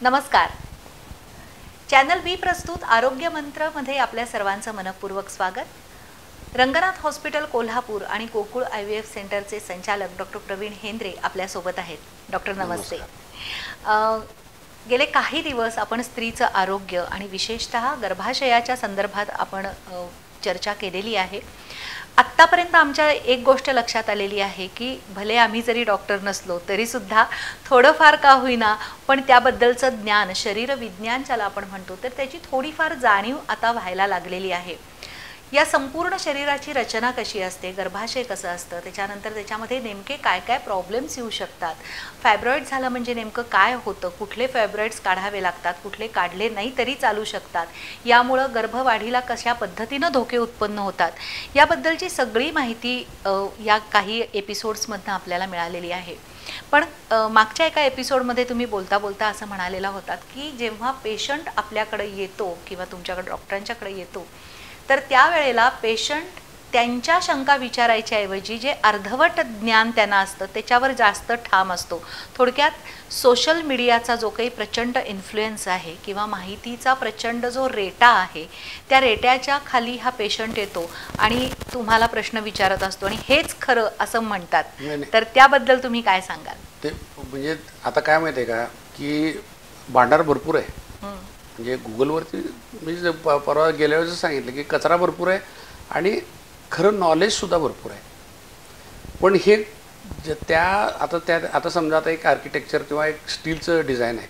नमस्कार. चॅनल बी प्रस्तुत आरोग्य मंत्र मध्ये आपल्या सर्वांचं मनपूर्वक स्वागत. रंगनाथ हॉस्पिटल कोल्हापूर आणि गोकुळ IVF सेंटरचे संचालक डॉक्टर प्रवीण हेंद्रे आपल्या सोबत आहेत. डॉक्टर नमस्ते. गेले काही दिवस आपण स्त्रीचं आरोग्य आणि विशेषतः गर्भाशयाच्या संदर्भात आपण चर्चा केलेली आहे. आत्तापर्यंत आमच्या एक गोष्ट लक्षात आलेली आहे की भले आम्ही जरी डॉक्टर नसलो तरी सुद्धा थोडंफार का होईना पण त्याबद्दलचं ज्ञान, शरीर विज्ञान ज्याला आपण म्हणतो, तर त्याची थोडीफार जाणीव आता व्हायला लागलेली आहे. या संपूर्ण शरीराची रचना कशी असते, गर्भाशय कसं असतं, त्याच्यानंतर त्याच्यामध्ये नेमके काय काय प्रॉब्लेम्स येऊ शकतात, फायब्रॉइड झालं म्हणजे नेमकं काय होतं, कुठले फायब्रॉइड्स काढावे लागतात, कुठले काढले नाही तरी चालू शकतात, यामुळं गर्भवाढीला कशा पद्धतीनं धोके उत्पन्न होतात, याबद्दलची सगळी माहिती या काही एपिसोड्समधनं आपल्याला मिळालेली आहे. पण मागच्या एका एपिसोडमध्ये तुम्ही बोलता बोलता असं म्हणालेला होतात की जेव्हा पेशंट आपल्याकडे येतो किंवा तुमच्याकडे डॉक्टरांच्याकडे येतो तर त्यावेळेला पेशंट त्यांच्या शंका विचारायच्या ऐवजी जे अर्धवट ज्ञान त्यांना असतं त्याच्यावर जास्त ठाम असतो. थोडक्यात सोशल मीडियाचा जो काही प्रचंड इन्फ्लुएन्स आहे किंवा माहितीचा प्रचंड जो रेटा आहे त्या रेट्याच्या खाली हा पेशंट येतो आणि तुम्हाला प्रश्न विचारत असतो आणि हेच खरं असं म्हणतात. तर त्याबद्दल तुम्ही काय सांगाल? ते म्हणजे आता काय माहिती आहे का की भांडार भरपूर आहे. म्हणजे गुगलवरती मी परवा गेल्या वेळेस सांगितलं की कचरा भरपूर आहे आणि खरं नॉलेजसुद्धा भरपूर आहे. पण हे आता समजा आता एक आर्किटेक्चर किंवा एक स्टीलचं डिझाईन आहे,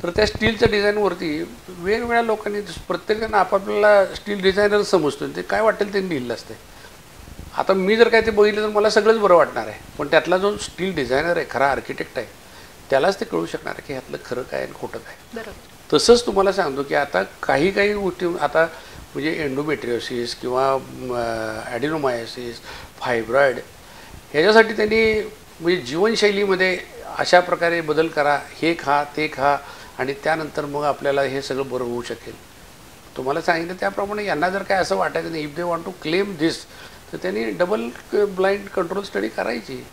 तर त्या स्टीलच्या डिझाईनवरती वेगवेगळ्या लोकांनी प्रत्येकानं आपापल्याला स्टील डिझायनर समजतो, ते काय वाटेल ते लिहिलं असते. आता मी जर काय ते बघितलं तर मला सगळंच बरं वाटणार आहे, पण त्यातला जो स्टील डिझायनर आहे, खरा आर्किटेक्ट आहे, त्यालाच ते कळू शकणार आहे की ह्यातलं खरं काय आणि खोटं काय. बरोबर. तसंच तुम्हाला सांगतो की आता काही गोष्टी आता म्हणजे एंडोमेट्रियोसिस किंवा ॲडिनोमायोसिस, फायब्रॉइड, ह्याच्यासाठी त्यांनी म्हणजे जीवनशैलीमध्ये अशा प्रकारे बदल करा, हे खा ते खा आणि त्यानंतर मग आपल्याला हे सगळं बरं होऊ शकेल. तुम्हाला सांगितलं त्याप्रमाणे यांना जर काय असं वाटायचं नाही, if they want to claim this, तर त्यांनी डबल ब्लाइंड कंट्रोल स्टडी करायची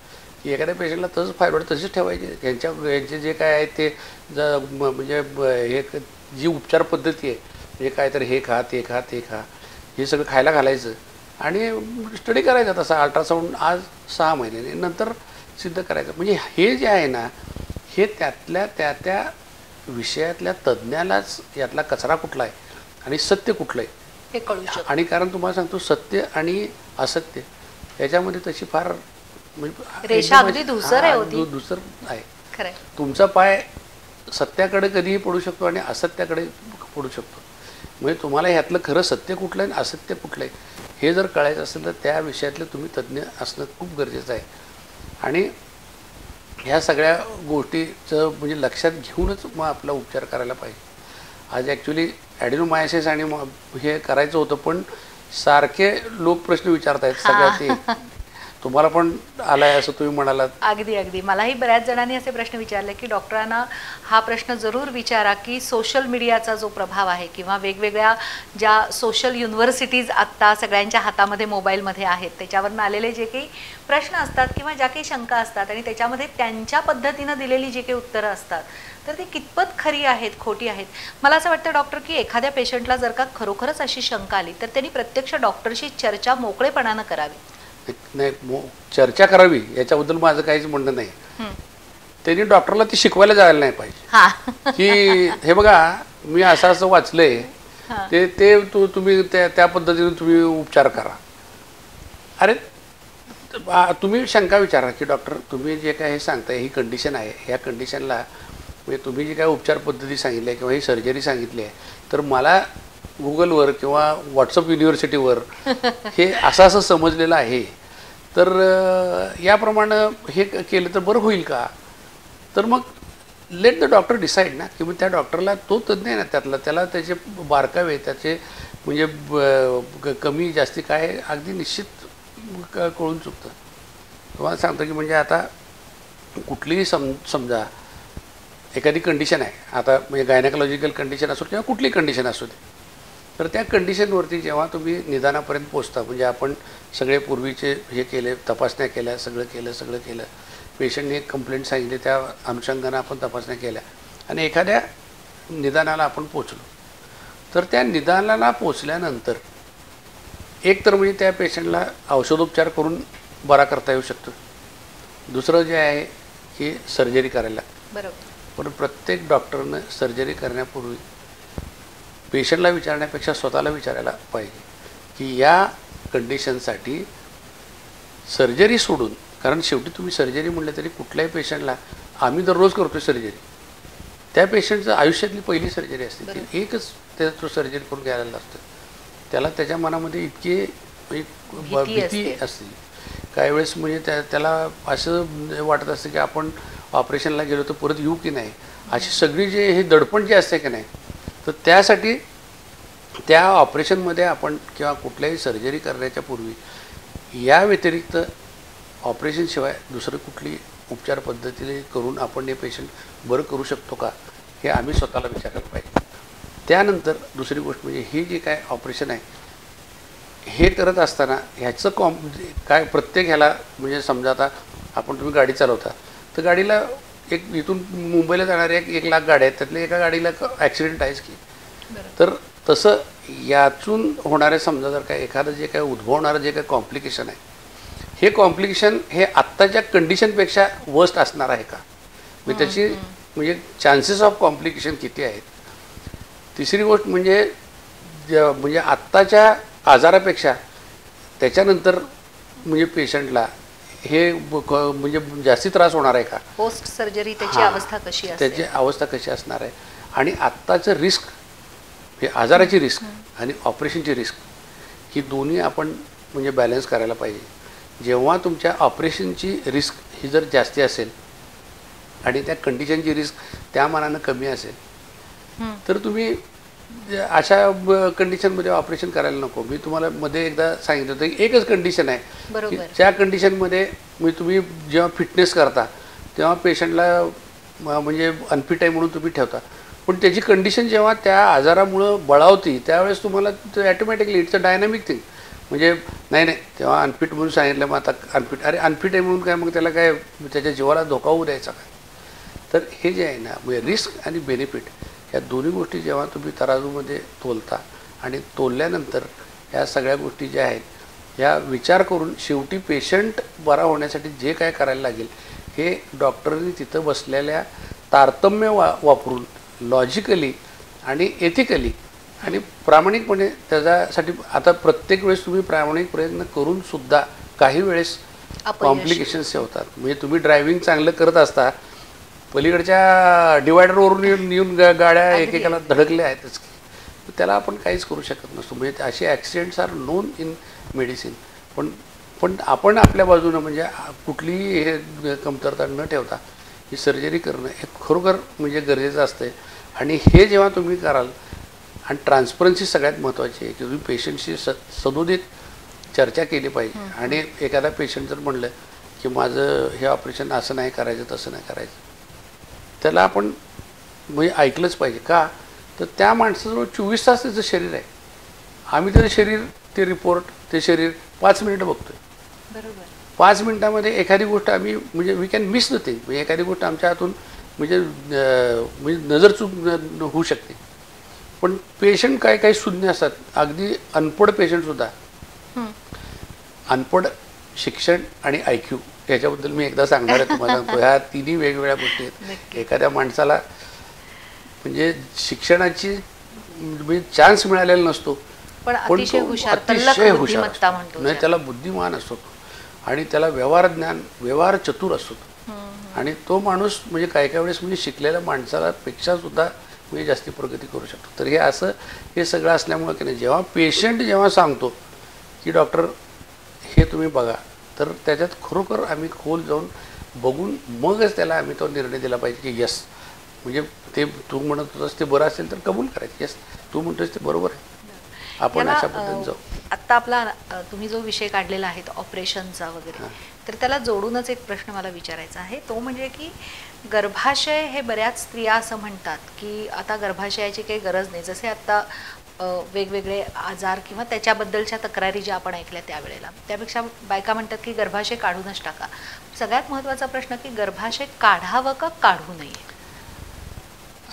की एखाद्या पेशंटला तसंच फायब्रॉइड तसेच ठेवायचे. यांचे जे काय आहे ते म्हणजे हे जी उपचार पद्धती आहे म्हणजे काय तर हे खा ते खा ते खा हे सगळं खायला घालायचं आणि स्टडी करायचा. तसा अल्ट्रासाऊंड आज 6 महिन्याने नंतर सिद्ध करायचं. म्हणजे हे जे आहे ना हे त्यातल्या त्या विषयातल्या तज्ज्ञालाच यातला कचरा कुठला आहे आणि सत्य कुठलं आहे हे कळू शकतं. आणि कारण तुम्हाला सांगतो सत्य आणि असत्य याच्यामध्ये तशी फार म्हणजे रेषा अगदी धुसर आहे होती. धुसर आहे. खरं. तुमचा पाय सत्याकडे कधीही पडू शकतो आणि असत्याकडे पडू शकतो. म्हणजे तुम्हाला ह्यातलं खरं सत्य कुठलं आहे आणि असत्य कुठलं आहे हे जर कळायचं असेल तर त्या विषयातले तुम्ही तज्ज्ञ असणं खूप गरजेचं आहे. आणि ह्या सगळ्या गोष्टीचं म्हणजे लक्षात घेऊनच मग आपला उपचार करायला पाहिजे. आज ॲक्च्युली ॲडिनोमायोसिस आणि हे करायचं होतं पण सारखे लोक प्रश्न विचारत आहेत सगळ्यात. ते तुम्हाला पण आलाय असं तुम्ही म्हणालात. अगदी मलाही बऱ्याच जणांनी असे प्रश्न विचारले की डॉक्टरांना हा प्रश्न जरूर विचारा की सोशल मीडियाचा जो प्रभाव आहे किंवा वेगवेगळ्या ज्या सोशल युनिव्हर्सिटीज आत्ता सगळ्यांच्या हातामध्ये मोबाईलमध्ये आहेत त्याच्यावरून आलेले जे काही प्रश्न असतात किंवा ज्या काही शंका असतात आणि त्याच्यामध्ये त्यांच्या पद्धतीनं दिलेली जे काही उत्तरं असतात तर ती कितपत खरी आहेत खोटी आहेत. मला असं वाटतं डॉक्टर की एखाद्या पेशंटला जर का खरोखरच अशी शंका आली तर त्यांनी प्रत्यक्ष डॉक्टरशी चर्चा मोकळेपणानं करावी. नाही, चर्चा करावी याच्याबद्दल माझं काहीच म्हणणं नाही. त्यांनी डॉक्टरला ती शिकवायला जायला नाही पाहिजे की हे बघा मी असं वाचलंय ते तुम्ही त्या पद्धतीने तुम्ही उपचार करा. अरे तुम्ही शंका विचारा की डॉक्टर तुम्ही जे काय हे सांगताय ही कंडिशन आहे, ह्या कंडिशनला म्हणजे तुम्ही जी काय उपचार पद्धती सांगितली आहे किंवा ही सर्जरी सांगितली आहे तर मला गुगलवर किंवा व्हॉट्सअप युनिव्हर्सिटीवर हे असं समजलेलं आहे तर याप्रमाणे हे केलं तर बरं होईल का. तर मग लेट द डॉक्टर डिसाईड ना की मग त्या डॉक्टरला तो तज्ज्ञ आहे ना त्याला त्याचे बारकावे त्याचे म्हणजे कमी जास्ती काय अगदी निश्चित कळून चुकतं. तुम्हाला सांगतो की म्हणजे आता कुठलीही समजा एखादी कंडिशन आहे आता म्हणजे गायनेकॉलॉजिकल कंडिशन असो किंवा कुठली कंडिशन असू दे तर त्या कंडिशनवरती जेव्हा तुम्ही निदानापर्यंत पोचता म्हणजे आपण सगळे पूर्वीचे हे केले तपासण्या केल्या सगळं केलं पेशंटने एक कंप्लेंट सांगितली त्या अनुषंगानं आपण तपासण्या केल्या आणि एखाद्या निदानाला आपण पोचलो, तर त्या निदानाला पोचल्यानंतर एक तर म्हणजे त्या पेशंटला औषधोपचार करून बरा करता येऊ शकतो. दुसरं जे आहे की सर्जरी करायला लागते. बरोबर. पण प्रत्येक डॉक्टरनं सर्जरी करण्यापूर्वी पेशंटला विचारण्यापेक्षा स्वतःला विचारायला पाहिजे की या कंडिशनसाठी सर्जरी सोडून, कारण शेवटी तुम्ही सर्जरी म्हटलं तरी कुठल्याही पेशंटला आम्ही दररोज करतो सर्जरी, त्या पेशंटचं आयुष्यातली पहिली सर्जरी असते ती एकच त्याचा तो सर्जरी करून घ्यायला लागतं. त्याला त्याच्या मनामध्ये इतकी एक भीती असते काही वेळेस, म्हणजे त्याला असं वाटत असतं की आपण ऑपरेशनला गेलो तर परत येऊ की नाही, अशी सगळी जे हे दडपण जे असते की नाही, तर त्यासाठी त्या ऑपरेशनमध्ये आपण किंवा कुठल्याही सर्जरी करण्याच्या पूर्वी या व्यतिरिक्त ऑपरेशनशिवाय दुसरं कुठली उपचार पद्धतीने करून आपण हे पेशंट बरं करू शकतो का, हे आम्ही स्वतःला विचारायला पाहिजे. त्यानंतर दुसरी गोष्ट म्हणजे हे जे काय ऑपरेशन आहे हे करत असताना ह्याचं काय प्रत्येक ह्याला, म्हणजे समजा आता आपण तुम्ही गाडी चालवता तर गाडीला एक इथून मुंबईला जाणाऱ्या 1 लाख गाड्या आहेत, त्यातल्या एका गाडीला ॲक्सिडेंट आहेच की. तर तसं यातून होणारे समजा जर काय एखादं जे काय उद्भवणारं जे काय कॉम्प्लिकेशन आहे, हे कॉम्प्लिकेशन हे आत्ताच्या कंडिशनपेक्षा वर्स्ट असणार आहे का, म्हणजे त्याची म्हणजे चान्सेस ऑफ कॉम्प्लिकेशन किती आहेत. तिसरी गोष्ट म्हणजे आत्ताच्या आजारापेक्षा त्याच्यानंतर म्हणजे पेशंटला हे म्हणजे जास्ती त्रास होणार आहे का, पोस्ट सर्जरी त्याची अवस्था कशी असते, त्याची अवस्था कशी असणार आहे. आणि आत्ताचं रिस्क हे आजाराची रिस्क आणि ऑपरेशनची रिस्क ही दोन्ही आपण म्हणजे बॅलन्स करायला पाहिजे. जेव्हा तुमच्या ऑपरेशनची रिस्क ही जर जास्ती असेल आणि त्या कंडिशनची रिस्क त्या मानानं कमी असेल तर तुम्ही अशा कंडिशनमध्ये ऑपरेशन करायला नको. मी तुम्हाला मध्ये एकदा सांगितलं होतं की एकच कंडिशन आहे की ज्या कंडिशनमध्ये तुम्ही जेव्हा फिटनेस करता तेव्हा पेशंटला म्हणजे अनफिट आहे म्हणून तुम्ही ठेवता, पण त्याची कंडिशन जेव्हा त्या आजारामुळं बळावती त्यावेळेस तुम्हाला automatically it's a dynamic thing, म्हणजे नाही तेव्हा अनफिट म्हणून सांगितलं, मग आता अनफिट, अरे अनफिट आहे म्हणून काय मग त्याला काय त्याच्या जीवाला धोका होऊ द्यायचा काय. तर हे जे आहे ना, म्हणजे रिस्क आणि बेनिफिट या दोन्ही गोष्टी जेव्हा तुम्ही तराजूमध्ये तोलता आणि तोलल्यानंतर या सगळ्या गोष्टी ज्या आहेत या विचार करून शेवटी पेशंट बरा होण्यासाठी जे काय करायला लागेल हे डॉक्टरनी तिथं बसलेल्या तारतम्य वापरून लॉजिकली आणि एथिकली आणि प्रामाणिकपणे त्याच्यासाठी. आता प्रत्येक वेळेस तुम्ही प्रामाणिक प्रयत्न करून सुद्धा काही वेळेस कॉम्प्लिकेशन्स होतात. म्हणजे तुम्ही ड्रायव्हिंग चांगलं करत असता, पलीकडच्या डिवायडरवरून येऊन गाड्या एकेकाला धडकल्या आहेतच, त्याला आपण काहीच करू शकत नसतो. म्हणजे असे accidents are known in medicine. पण आपण आपल्या बाजूनं म्हणजे कुठलीही हे कमतरता न ठेवता ही सर्जरी करणं हे खरोखर म्हणजे गरजेचं असतं. आणि हे जेव्हा तुम्ही कराल, आणि ट्रान्सपरन्सी सगळ्यात महत्त्वाची आहे की तुम्ही पेशंटशी सदोदित चर्चा केली पाहिजे. आणि एखादा पेशंट जर म्हणलं की माझं हे ऑपरेशन असं नाही करायचं तसं नाही करायचं, त्याला आपण म्हणजे ऐकलंच पाहिजे. का तर त्या माणसाजवळ 24 तास त्याचं शरीर आहे. आम्ही त्याचं शरीर, ते रिपोर्ट, ते शरीर 5 मिनिटं बघतोय. बरोबर. 5 मिनिटामध्ये एखादी गोष्ट आम्ही म्हणजे we can miss the thing, म्हणजे एखादी गोष्ट आमच्या हातून म्हणजे नजरचूक होऊ शकते. पण पेशंट काही शून्य असतात, अगदी अनपढ पेशंटसुद्धा. अनपढ, शिक्षण आणि IQ याच्याबद्दल मी एकदा सांगणार आहे तुम्हाला. सांगतो ह्या तिन्ही वेगवेगळ्या गोष्टी आहेत. एखाद्या माणसाला म्हणजे शिक्षणाची म्हणजे चान्स मिळालेला नसतो, पण अतिशय हुशार नाही, त्याला बुद्धिमान असतो आणि त्याला व्यवहार चतुर असतो. आणि तो माणूस म्हणजे काही वेळेस म्हणजे शिकलेल्या माणसाला पेक्षा सुद्धा म्हणजे जास्ती प्रगती करू शकतो. तर हे असं हे सगळं असल्यामुळं की नाही, जेव्हा पेशंट जेव्हा सांगतो की डॉक्टर हे तुम्ही बघा, तर त्याच्यात खरोखर आम्ही खोल जाऊन बघून मगच त्याला आम्ही तो निर्णय दिला पाहिजे की यस, म्हणजे ते तू म्हणत होतास ते बरं असेल तर कबूल करायचं, यस तू म्हणतोस ते बरोबर आहे, आपण अशा पद्धतीने जाऊ. आत्ता आपला तुम्ही जो विषय काढलेला आहे ऑपरेशनचा वगैरे, तर त्याला जोडूनच एक प्रश्न मला विचारायचा आहे. तो म्हणजे की गर्भाशय हे बऱ्याच स्त्रिया असं म्हणतात की आता गर्भाशयाची काही गरज नाही, जसे आत्ता वेगवेगळे आजार किंवा त्याच्याबद्दलच्या तक्रारी ज्या आपण ऐकल्या त्यावेळेला, त्यापेक्षा बायका म्हणतात की गर्भाशय काढूनच टाका. सगळ्यात महत्त्वाचा प्रश्न की गर्भाशय काढावं का काढू नये?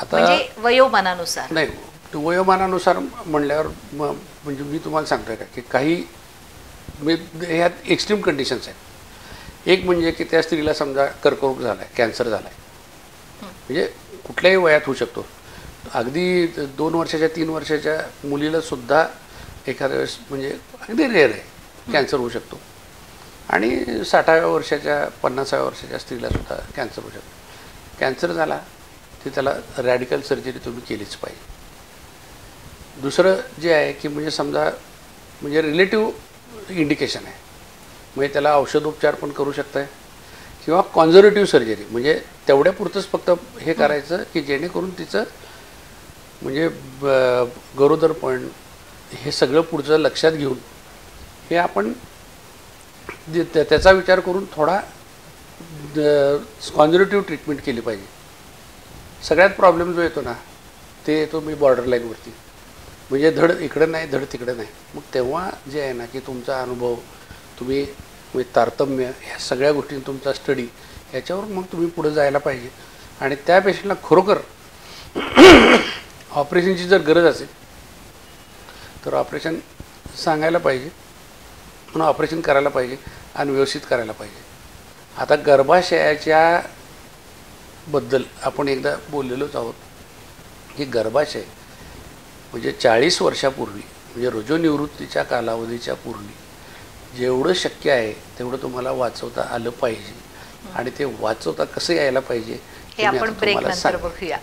आता म्हणजे वयोमानानुसार नाही, वयोमानानुसार म्हणल्यावर म्हणजे मी तुम्हाला सांगतोय का की काही ह्यात एक्स्ट्रीम कंडिशन्स आहेत. एक म्हणजे की त्या स्त्रीला समजा कर्करोग झाला आहे, कॅन्सर झाला आहे, म्हणजे कुठल्याही वयात होऊ शकतो. अगदी 2 वर्षाच्या 3 वर्षाच्या मुलीला सुद्धा एखाद्या वेळेस म्हणजे अगदी रेअर आहे कॅन्सर होऊ शकतो. आणि 60व्या वर्षाच्या 50व्या वर्षाच्या स्त्रीला सुद्धा कॅन्सर होऊ शकतो. कॅन्सर झाला की त्याला रॅडिकल सर्जरी तुम्ही केलीच पाहिजे. दुसरं जे आहे की म्हणजे समजा म्हणजे रिलेटिव्ह इंडिकेशन आहे, म्हणजे त्याला औषधोपचार पण करू शकताय किंवा कॉन्झर्वेटिव्ह सर्जरी, म्हणजे तेवढ्यापुरतंच फक्त हे करायचं की जेणेकरून तिचं म्हणजे गरोदरपण हे सगळं पुढचं लक्षात घेऊन हे आपण त्याचा विचार करून थोडा कॉन्झर्वेटिव्ह ट्रीटमेंट केली पाहिजे. सगळ्यात प्रॉब्लेम जो येतो ना ते येतो मी बॉर्डर लाईनवरती, म्हणजे धड इकडं नाही धड तिकडं नाही. मग तेव्हा जे आहे ना की तुमचा अनुभव, तुम्ही म्हणजे तारतम्य ह्या सगळ्या गोष्टी, तुमचा स्टडी याच्यावर मग तुम्ही पुढे जायला पाहिजे. आणि त्या पेशंटला खरोखर ऑपरेशनची जर गरज असेल तर ऑपरेशन सांगायला पाहिजे, म्हणून ऑपरेशन करायला पाहिजे आणि व्यवस्थित करायला पाहिजे. आता गर्भाशयाच्या बद्दल आपण एकदा बोललेलोच आहोत की गर्भाशय म्हणजे 40 वर्षापूर्वी म्हणजे रुजोनिवृत्तीच्या कालावधीच्या पूर्वी जेवढं शक्य आहे तेवढं तुम्हाला वाचवता आलं पाहिजे. आणि ते वाचवता कसं यायला पाहिजे हे आपण ब्रेक नंतर बघूया.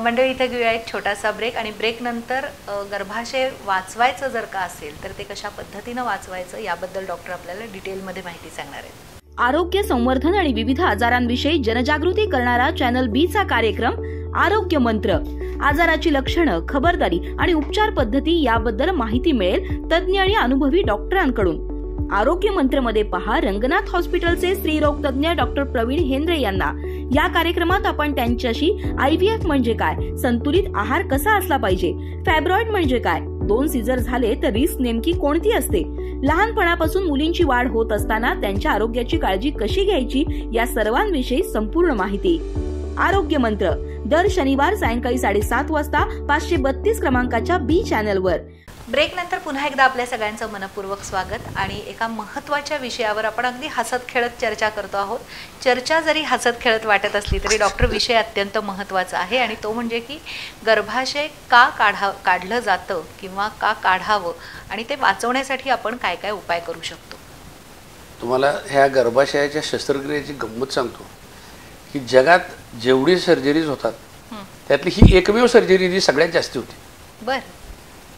मंडळी, इथे घेऊया एक छोटासा ब्रेक आणि ब्रेक नंतर गर्भाशय वाचवायचं जर का असेल तर ते कशा पद्धतीनं वाचवायचं याबद्दल डॉक्टर आपल्याला डिटेलमध्ये माहिती सांगणार आहेत. आरोग्य संवर्धन आणि विविध आजारांविषयी जनजागृती करणारा चॅनल बी चा कार्यक्रम आरोग्य मंत्र. आजाराची लक्षणं, खबरदारी आणि उपचार पद्धती याबद्दल माहिती मिळेल तज्ज्ञ आणि अनुभवी डॉक्टरांकडून. आरोग्य मंत्र मध्ये पहा रंगनाथ हॉस्पिटलचे स्त्रीरोग तज्ज्ञ डॉक्टर प्रवीण हेंद्रे यांना. या कार्यक्रमात आपण त्यांच्याशी IVF म्हणजे काय, संतुलित आहार कसा असला पाहिजे, फॅब्रॉइड म्हणजे काय, 2 सीझर झाले तर रिस्क नेमकी कोणती असते, लहानपणापासून मुलींची वाढ होत असताना त्यांच्या आरोग्याची काळजी कशी घ्यायची या सर्वांविषयी संपूर्ण माहिती. आरोग्य मंत्र दर शनिवार सायंकाळी 7:30 वाजता 532 क्रमांकाच्या बी चॅनलवर. ब्रेक नंतर पुन्हा एकदा आपल्या सगळ्यांचं मनपूर्वक स्वागत. आणि एका महत्त्वाच्या विषयावर आपण अगदी हसत खेळत चर्चा करतो आहोत. चर्चा जरी हसत खेळत वाटत असली तरी डॉक्टर विषय अत्यंत महत्त्वाचा आहे आणि तो म्हणजे की गर्भाशय का काढलं जातं किंवा का काढावं आणि ते वाचवण्यासाठी आपण काय काय उपाय करू शकतो. तुम्हाला ह्या गर्भाशयाच्या शस्त्रक्रियेची गंमत सांगतो की जगात जेवढी सर्जरीज होतात त्यातली ही एकमेव सर्जरी जी सगळ्यात जास्त होती. बरं.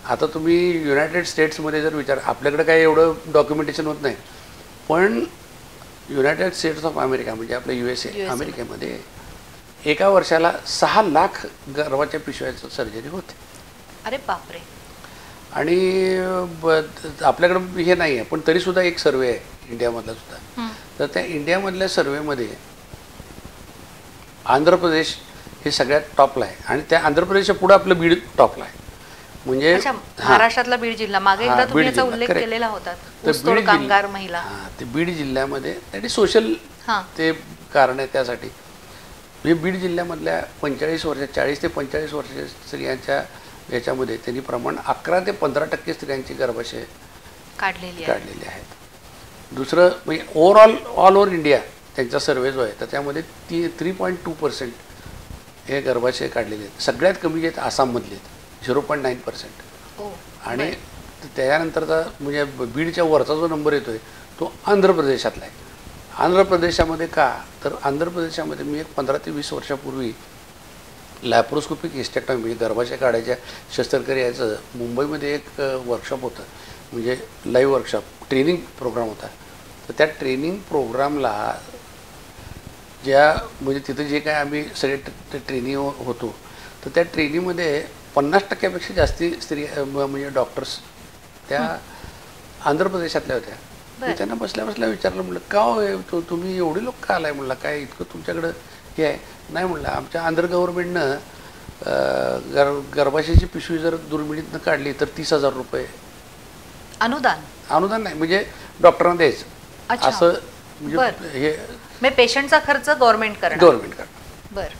आता तुम्ही युनायटेड स्टेट्समध्ये जर विचार, आपल्याकडे काही एवढं डॉक्युमेंटेशन होत नाही, पण युनायटेड स्टेट्स ऑफ अमेरिका म्हणजे आपलं USA अमेरिकेमध्ये एका वर्षाला 6 लाख गर्भाच्या पिशव्याचं सर्जरी होते. अरे बापरे. आणि आपल्याकडं हे नाही आहे, पण तरीसुद्धा एक सर्वे आहे इंडियामधला सुद्धा. तर त्या इंडियामधल्या सर्वेमध्ये आंध्र प्रदेश हे सगळ्यात टॉपला आहे आणि त्या आंध्र प्रदेशच्या पुढे आपलं बीड टॉपला आहे. म्हणजे महाराष्ट्रातला बीड जिल्हा मागे एकदा तुम्ही याचा उल्लेख केलेला होता, ऊसतोड कामगार महिला. ते बीड जिल्ह्यामध्ये त्यासाठी सोशल ते कारण आहे त्यासाठी. म्हणजे बीड जिल्ह्यामधल्या 40 ते 45 वर्षाच्या स्त्रियांच्या याच्यामध्ये त्यांनी प्रमाण 11 ते 15% स्त्रियांची गर्भाशय काढलेली आहेत. दुसरं म्हणजे ऑल ओव्हर इंडिया त्यांचा सर्वे जो आहे तर त्यामध्ये 3.2% हे गर्भाशय काढलेले आहेत. सगळ्यात कमी जे आहेत आसाममधले आहेत 0.9%. आणि त्याच्यानंतरचा म्हणजे बीडच्या वरचा जो नंबर येतोय तो आंध्र प्रदेशातला आहे. आंध्र प्रदेशामध्ये का तर आंध्र प्रदेशामध्ये मी एक 15 ते 20 वर्षापूर्वी लॅप्रोस्कोपिक हिस्टेक्टॉमी म्हणजे गर्भाशय काढायच्या शस्त्रक्रियेचं मुंबईमध्ये एक वर्कशॉप होतं, म्हणजे लाईव्ह वर्कशॉप ट्रेनिंग प्रोग्राम होता. तर त्या ट्रेनिंग प्रोग्रामला ज्या म्हणजे तिथे जे काय आम्ही सगळे ट्रेनिंग होतो तर त्या ट्रेनिंगमध्ये 50% जास्ती स्त्री म्हणजे डॉक्टर्स त्या आंध्र प्रदेशातल्या होत्या. मी त्यांना बसल्या विचारलं, म्हटलं का हो तुम्ही एवढे लोक का आलाय, म्हणलं काय इतकं तुमच्याकडं हे आहे. नाही म्हणलं आमच्या आंध्र गव्हर्नमेंटनं गर्भाशयाची पिशवी जर दुर्मिळीतनं काढली तर 30,000 रुपये अनुदान नाही म्हणजे डॉक्टरांना द्यायचं असं. म्हणजे हे पेशंटचा खर्च गव्हर्नमेंट करणार. बरं.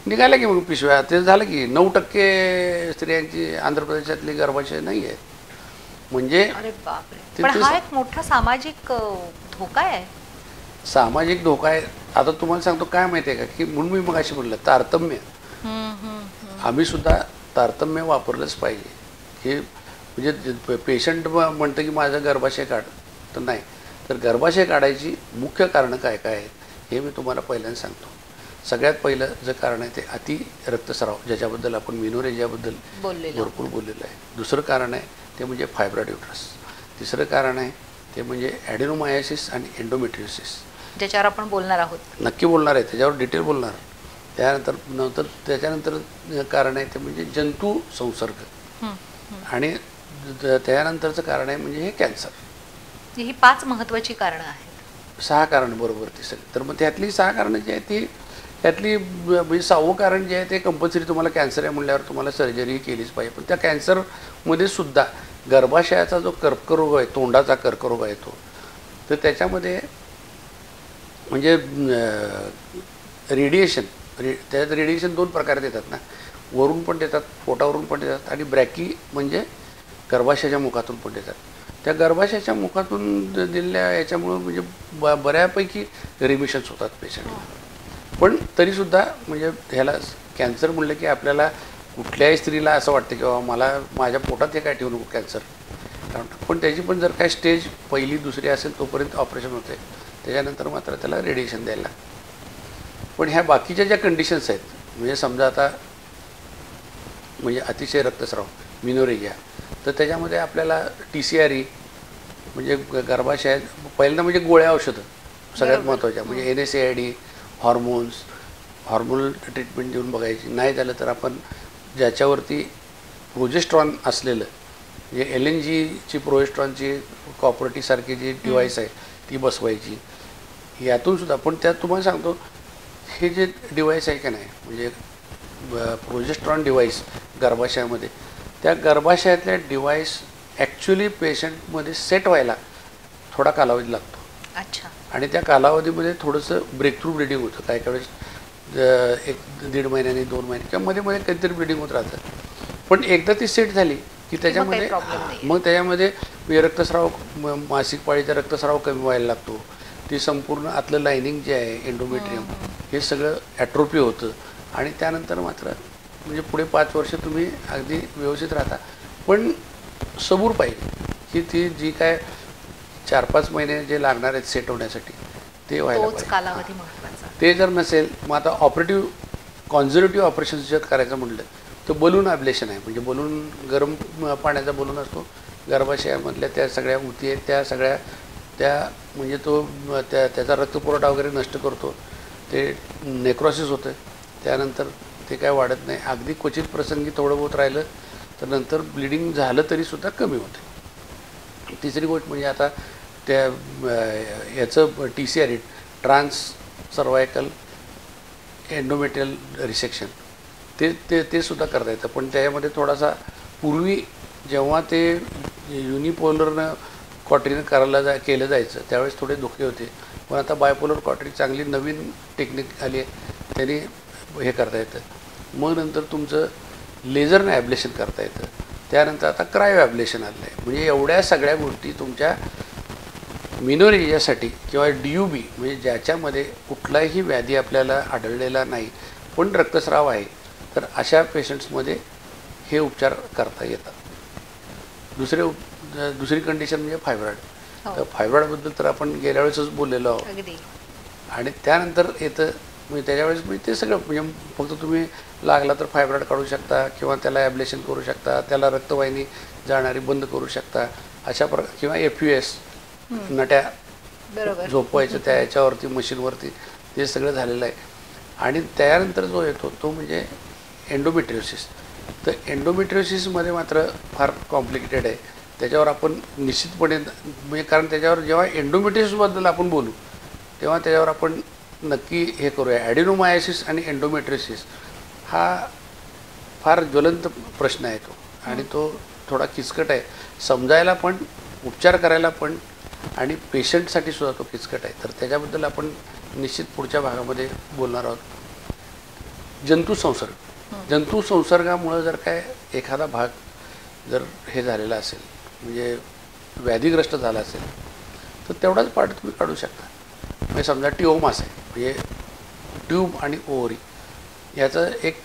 निघाल्या की मग पिशव्या. ते झालं की 9% स्त्रियांची आंध्र प्रदेशातली गर्भाशय नाही आहेत. म्हणजे अरे बापरे, पण हा एक मोठा सामाजिक धोका आहे. सामाजिक धोका आहे. आता तुम्हाला सांगतो काय माहिती आहे का, की म्हणून मी मगाशी म्हटलं तारतम्य. आम्ही सुद्धा तारतम्य वापरलंच पाहिजे. हे म्हणजे पेशंट म्हणतं की माझं गर्भाशय काढ, तर नाही. तर गर्भाशय काढायची मुख्य कारणं काय काय आहेत हे मी तुम्हाला पहिल्यांदा सांगतो. सगळ्यात पहिलं जे कारण आहे ते अति रक्तस्राव, ज्याच्याबद्दल आपण मेनोरेजियाबद्दल भरपूर बोललेलं आहे. दुसरं कारण आहे ते म्हणजे फायब्रॉइड युटरस. तिसरं कारण आहे ते म्हणजे ॲडेनोमायोसिस आणि एंडोमेट्रियोसिस, ज्याच्यावर आपण बोलणार आहोत. नक्की बोलणार आहे, त्याच्यावर डिटेल बोलणार. त्याच्यानंतर कारण आहे ते म्हणजे जंतू संसर्ग, आणि त्यानंतरचं कारण आहे म्हणजे हे कॅन्सर. ही 5 महत्त्वाची कारणं आहेत. 6 कारण बरोबर ती सगळी. तर मग त्यातली 6 कारणं जी आहेत ती, त्यातली म्हणजे 6वं कारण जे आहे ते कंपल्सरी तुम्हाला कॅन्सर आहे म्हणल्यावर तुम्हाला सर्जरी केलीच पाहिजे. पण त्या कॅन्सरमध्ये सुद्धा गर्भाशयाचा जो कर्करोग आहे, तोंडाचा कर्करोग आहे तो, तर त्याच्यामध्ये म्हणजे रेडिएशन, त्यात रेडिएशन 2 प्रकारे देतात ना. वरून पण देतात, पोटावरून पण देतात, आणि ब्रॅकी म्हणजे गर्भाशयाच्या मुखातून पण देतात. त्या गर्भाशयाच्या मुखातून दिलेल्या याच्यामुळं म्हणजे बऱ्यापैकी रिमिशन्स होतात पेशंटला. पण तरीसुद्धा म्हणजे ह्याला कॅन्सर म्हणलं की आपल्याला कुठल्याही स्त्रीला असं वाटतं की बाबा मला माझ्या पोटात हे काय ठेवू नको कॅन्सर. पण त्याची पण जर काय स्टेज 1, 2 असेल तोपर्यंत ऑपरेशन होते. त्याच्यानंतर मात्र त्याला रेडिएशन द्यायला लागतं. पण ह्या बाकीच्या ज्या कंडिशन्स आहेत, म्हणजे समजा आता म्हणजे अतिशय रक्तस्राव, मिनोरेजिया, तर त्याच्यामध्ये आपल्याला TCRE म्हणजे गर्भाशयात पहिल्यांदा म्हणजे गोळ्या औषधं सगळ्यात महत्त्वाच्या, म्हणजे NSAID, हॉर्मोनल ट्रीटमेंट देऊन बघायची. नाही झालं तर आपण ज्याच्यावरती प्रोजेस्ट्रॉन असलेलं, म्हणजे LNGची प्रोजेस्ट्रॉनची कॉपरेटीसारखी जी डिव्हाइस आहे ती बसवायची. यातून सुद्धा, पण त्यात तुम्हाला सांगतो हे जे डिव्हाइस आहे का नाही, म्हणजे प्रोजेस्ट्रॉन डिव्हाइस गर्भाशयामध्ये, त्या गर्भाशयातल्या डिव्हाइस ॲक्च्युली पेशंटमध्ये सेट व्हायला थोडा कालावधी लागतो. अच्छा. आणि त्या कालावधीमध्ये थोडंसं ब्रेकथ्रू ब्लिडिंग होतं. काही काही वेळेस 1-1.5 महिन्याने, 2 महिने किंवा मध्ये मध्ये कधीतरी ब्लिडिंग होत राहतं. पण एकदा ती सेट झाली की त्याच्यामध्ये मग त्याच्यामध्ये रक्तस्राव, मासिक पाळीचा रक्तस्राव कमी व्हायला लागतो. ती संपूर्ण आतलं लायनिंग जे आहे एंडोमेट्रियम, हे सगळं ॲट्रोफी होतं. आणि त्यानंतर मात्र म्हणजे पुढे 5 वर्ष तुम्ही अगदी व्यवस्थित राहता. पण सबूर पाहिजे की ती जी काय 4-5 महिने जे लागणार आहेत सेट होण्यासाठी ते व्हायला पाहिजे. ते जर नसेल मग आता कॉन्झर्वेटिव्ह ऑपरेशन जर करायचं म्हटलं तर बलून ॲब्लेशन आहे. म्हणजे बलून, गरम पाण्याचा बलून असतो गर्भाशयामधल्या त्या सगळ्या ऊती आहेत त्या सगळ्या त्या म्हणजे तो त्याचा रक्तपुरवठा वगैरे नष्ट करतो. ते नेक्रोसिस होतं, त्यानंतर ते काय वाढत नाही. अगदी क्वचित प्रसंगी थोडं बहुत राहिलं तर नंतर ब्लिडिंग झालं तरीसुद्धा कमी होते. तिसरी गोष्ट म्हणजे आता त्या याचं TCRE, trans cervical endometrial resection, ते सुद्धा करता येतं. पण त्याच्यामध्ये थोडासा पूर्वी जेव्हा ते युनिपोलरनं कॉटरीनं केलं जायचं त्यावेळेस थोडे धोके होते. पण आता बायपोलर कॉटरी चांगली नवीन टेक्निक आली आहे, त्याने हे करता येतं. मग नंतर तुमचं लेझरनं ॲब्लेशन करता येतं. त्यानंतर आता क्रायो ॲब्लेशन आलं आहे. म्हणजे एवढ्या सगळ्या गोष्टी तुमच्या मिनोरेजियासाठी किंवा DUB, म्हणजे ज्याच्यामध्ये कुठलाही व्याधी आपल्याला आढळलेला नाही पण रक्तस्राव आहे, तर अशा पेशंट्समध्ये हे उपचार करता येतात. दुसरी कंडिशन म्हणजे फायब्रॉइड. तर फायब्रॉइडबद्दल तर आपण गेल्या वेळेसच बोललेलो आहोत. आणि त्यानंतर येतं म्हणजे त्याच्यावेळेस म्हणजे ते सगळं म्हणजे फक्त तुम्ही लागला तर फायब्रॉइड काढू शकता किंवा त्याला ॲब्लेशन करू शकता, त्याला रक्तवाहिनी जाणारी बंद करू शकता अशा प्रकार, किंवा FUS नट्या झोपवायचं त्या याच्यावरती मशीनवरती, ते सगळं झालेलं आहे. आणि त्यानंतर जो येतो तो म्हणजे एंडोमेट्रियोसिस. तर एंडोमेट्रियोसिसमध्ये मात्र फार कॉम्प्लिकेटेड आहे. त्याच्यावर आपण निश्चितपणे म्हणजे कारण त्याच्यावर जेव्हा एंडोमेट्रियोसिसबद्दल आपण बोलू तेव्हा त्याच्यावर आपण नक्की हे करूया. ॲडेनोमायोसिस आणि एंडोमेट्रियोसिस हा फार ज्वलंत प्रश्न आहे तो, आणि तो थोडा किचकट आहे समजायला पण, उपचार करायला पण, आणि पेशंटसाठी सुद्धा तो किचकट आहे. तर त्याच्याबद्दल आपण निश्चित पुढच्या भागामध्ये बोलणार आहोत. जंतू संसर्गामुळे जर काय एखादा भाग जर हे झालेला असेल म्हणजे व्याधीग्रस्त झाला असेल तर तेवढाच पार्ट तुम्ही काढू शकता. म्हणजे समजा टिओमास आहे म्हणजे ट्यूब आणि ओव्हरी याचं एक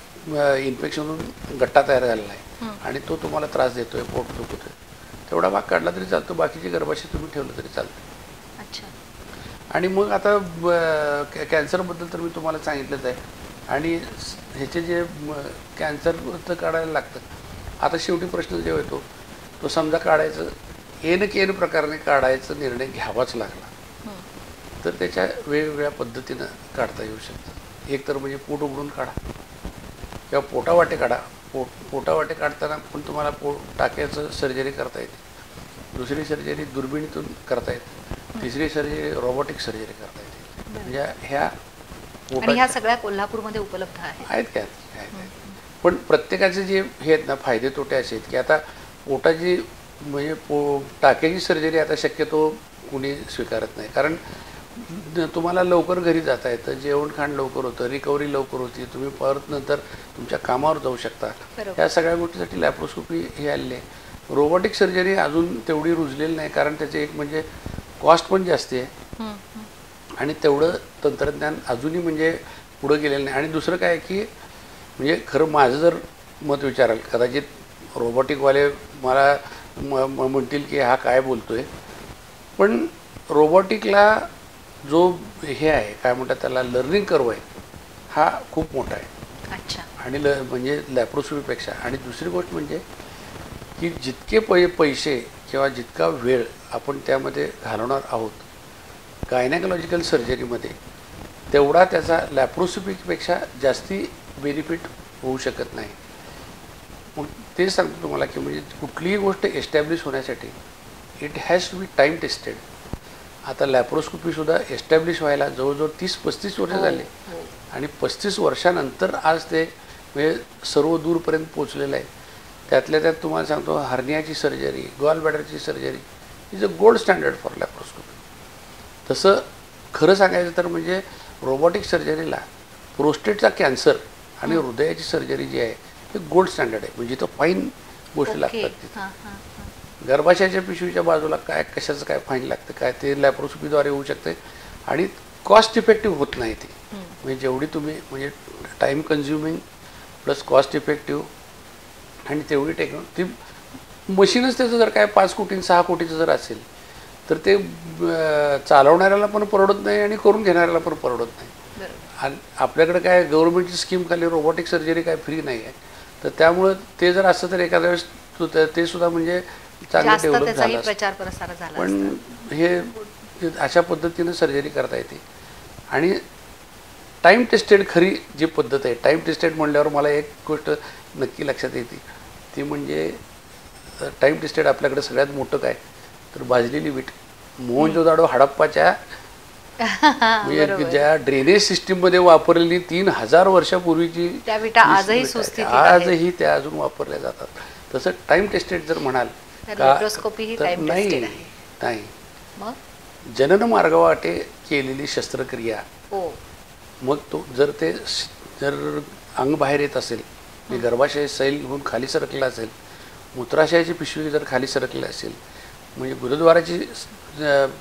इन्फेक्शन होऊन गट्टा तयार झालेला आहे आणि तो तुम्हाला त्रास देतोय, पोट दुखतोय, तेवढा भाग काढला तरी चालतो, बाकीचे गर्भाशय तुम्ही ठेवलं तरी चालतं. अच्छा. आणि मग आता कॅन्सरबद्दल तर मी तुम्हाला सांगितलंच आहे. आणि ह्याचे जे कॅन्सर तर काढायला लागतं. आता शेवटी प्रश्न जे येतो तो समजा काढायचं केन प्रकाराने काढायचा निर्णय घ्यावाच लागला तर त्याच्या वेगवेगळ्या पद्धतीनं काढता येऊ शकतं. एक तर म्हणजे पोट उघडून काढा किंवा पोटावाटे काढा. पोटावाटे काढताना पण तुम्हाला टाक्याचं सर्जरी करता येते. दुसरी सर्जरी दुर्बिणीतून करता येते. तिसरी सर्जरी रोबोटिक सर्जरी करता येते. म्हणजे ह्या सगळ्या कोल्हापूरमध्ये उपलब्ध आहेत काय पण प्रत्येकाचे जे हे आहेत ना फायदे तोटे असे आहेत की आता पोटाची म्हणजे टाक्याची सर्जरी आता शक्यतो कुणी स्वीकारत नाही. कारण तुम्हाला लवकर घरी जाता येतं, जेवण खाण लवकर होतं, रिकव्हरी लवकर होती, तुम्ही परत नंतर तुमच्या कामावर जाऊ शकता. ह्या सगळ्या गोष्टीसाठी लॅप्रोस्कोपी हे आले. रोबोटिक सर्जरी अजून तेवढी रुजलेली नाही कारण त्याचे एक म्हणजे कॉस्ट पण जास्त आहे आणि तेवढं तंत्रज्ञान अजूनही म्हणजे पुढं गेलेलं नाही. आणि दुसरं काय की म्हणजे खरं माझं जर मत विचाराल कदाचित रोबोटिकवाले मला म्हणतील की हा काय बोलतोय, पण रोबोटिकला जो हे आहे काय म्हणतात त्याला लर्निंग कर्व आहे हा खूप मोठा आहे. अच्छा. आणि म्हणजे लॅप्रोस्कोपीपेक्षा. आणि दुसरी गोष्ट म्हणजे की जितके पैसे किंवा जितका वेळ आपण त्यामध्ये घालवणार आहोत गायनेकॉलॉजिकल सर्जरीमध्ये तेवढा त्याचा लॅप्रोस्कोपीपेक्षा जास्ती बेनिफिट होऊ शकत नाही. मग तेच सांगतो तुम्हाला की म्हणजे कुठलीही गोष्ट एस्टॅब्लिश होण्यासाठी it has to be time tested. आता लॅप्रोस्कोपीसुद्धा एस्टॅब्लिश व्हायला जवळजवळ 30-35 वर्ष झाले आणि 35 वर्षानंतर आज ते म्हणजे सर्व दूरपर्यंत पोचलेलं आहे. त्यातल्या त्यात तुम्हाला सांगतो हर्नियाची सर्जरी, गॉल ब्लॅडरची surgery is a gold standard for laparoscopy. तसं खरं सांगायचं तर म्हणजे रोबोटिक सर्जरीला प्रोस्टेटचा कॅन्सर आणि हृदयाची सर्जरी जी आहे हे गोल्ड स्टँडर्ड आहे. म्हणजे तो फाईन गोष्टी लागतात तिथे. गर्भाशयाच्या पिशवीच्या बाजूला काय कशाचं काय फाईन लागतं काय ते लॅप्रोस्कोपीद्वारे होऊ शकते आणि कॉस्ट इफेक्टिव्ह होत नाही ती. म्हणजे जेवढी तुम्ही म्हणजे time consuming plus cost effective आणि तेवढी टेक्नॉलॉजी ती मशीनच त्याचं जर काय 5 कोटी 6 कोटीचं जर असेल तर ते चालवणाऱ्याला पण परवडत नाही आणि करून घेणाऱ्याला पण परवडत नाही. आणि आपल्याकडे काय गव्हर्नमेंटची स्कीम खाली रोबोटिक सर्जरी काय फ्री नाही आहे. तर त्यामुळं ते जर असतं तर एखाद्या वेळेस ते सुद्धा म्हणजे चांगलं डेव्हलप झालं प्रचार प्रसार झाला. पण हे अशा पद्धतीनं सर्जरी करता येते. आणि टाईम टेस्टेड खरी जी पद्धत आहे टाईम टेस्टेड म्हणल्यावर मला एक गोष्ट नक्की लक्षात येते ती म्हणजे टाईम टेस्टेड आपल्याकडे सगळ्यात मोठं काय तर भाजलेली वीट. मोहनजोदाडो हडप्पाच्या म्हणजे ज्या ड्रेनेज सिस्टीममध्ये वापरलेली 3000 वर्षापूर्वीची आजही त्या अजून वापरल्या जातात. तसं टाईम टेस्टेड जर म्हणाल तर नाही जनन मार्गावाटे केलेली शस्त्रक्रिया मग तो जर अंग बाहेर येत असेल गर्भाशय सैल होऊन खाली सरकला असेल, मूत्राशयाची पिशवी जर खाली सरकली असेल म्हणजे गुरुद्वाराची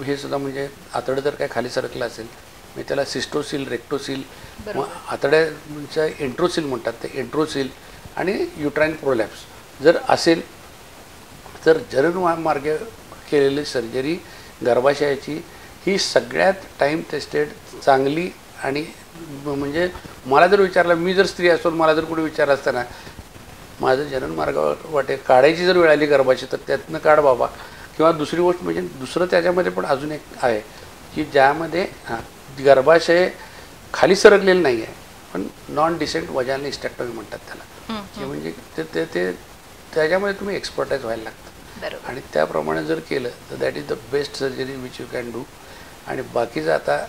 हे सुद्धा म्हणजे आतडं जर काय खाली सरकलं असेल म्हणजे त्याला सिस्टोसिल रेक्टोसिल आतड्याच्या एंट्रोसिल म्हणतात ते एंट्रोसिल आणि युट्राईन प्रोलॅप्स जर असेल तर जनन मार्ग केलेली सर्जरी गर्भाशयाची ही सगळ्यात टाईम टेस्टेड चांगली. आणि म्हणजे मला जर विचारलं मी जर स्त्री असतो मला जर कोणी विचारलं असताना माझं जनन मार्गावाटे काढायची जर वेळ आली गर्भाची तर त्यातनं काढ बाबा. किंवा दुसरी गोष्ट म्हणजे दुसरं त्याच्यामध्ये पण अजून एक आहे की ज्यामध्ये गर्भाशय खाली सरकलेलं नाही आहे पण नॉन डिसेंट वजाइनल हिस्टेक्टॉमी म्हणतात त्याला की म्हणजे ते त्याच्यामध्ये तुम्ही एक्सपर्टाईज व्हायला लागतं. आणि त्याप्रमाणे जर केलं तर that is the best surgery which you can do. आणि बाकीचं आता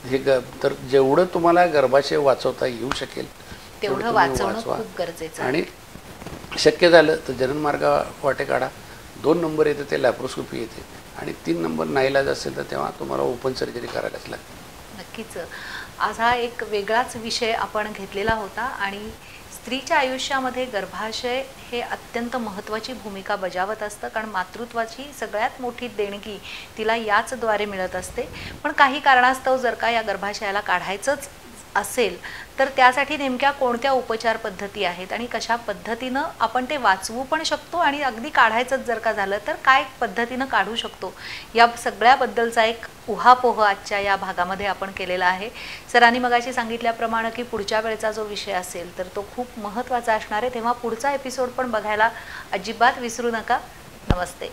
हे तर जेवढं तुम्हाला गर्भाशय वाचवता येऊ शकेल तेवढं वाचवणं खूप गरजेचं. आणि शक्य झालं तर जनन मार्गावाटे काढा. 2 नंबर येते ते लॅप्रोस्कोपी येते आणि 3 नंबर नाईलाज असेल तर तेव्हा तुम्हाला ओपन सर्जरी करायलाच लागते. नक्कीच. आज हा एक वेगळाच विषय आपण घेतलेला होता आणि स्त्रीच्या आयुष्यामध्ये गर्भाशय हे अत्यंत महत्त्वाची भूमिका बजावत असतं, कारण मातृत्वाची सगळ्यात मोठी देणगी तिला याचद्वारे मिळत असते. पण काही कारणास्तव जर का या गर्भाशयाला काढायचंच असेल तर त्यासाठी नेमक्या कोणत्या उपचार पद्धती आहेत आणि कशा पद्धतीनं आपण ते वाचवू पण शकतो आणि अगदी काढायचंच जर का झालं तर काय पद्धतीनं काढू शकतो, या सगळ्याबद्दलचा एक उहापोह आजच्या या भागामध्ये आपण केलेला आहे. सरांनी मगाशी सांगितल्याप्रमाणे की पुढच्या वेळेचा जो विषय असेल तर तो खूप महत्त्वाचा असणार आहे, तेव्हा पुढचा एपिसोड पण बघायला अजिबात विसरू नका. नमस्ते.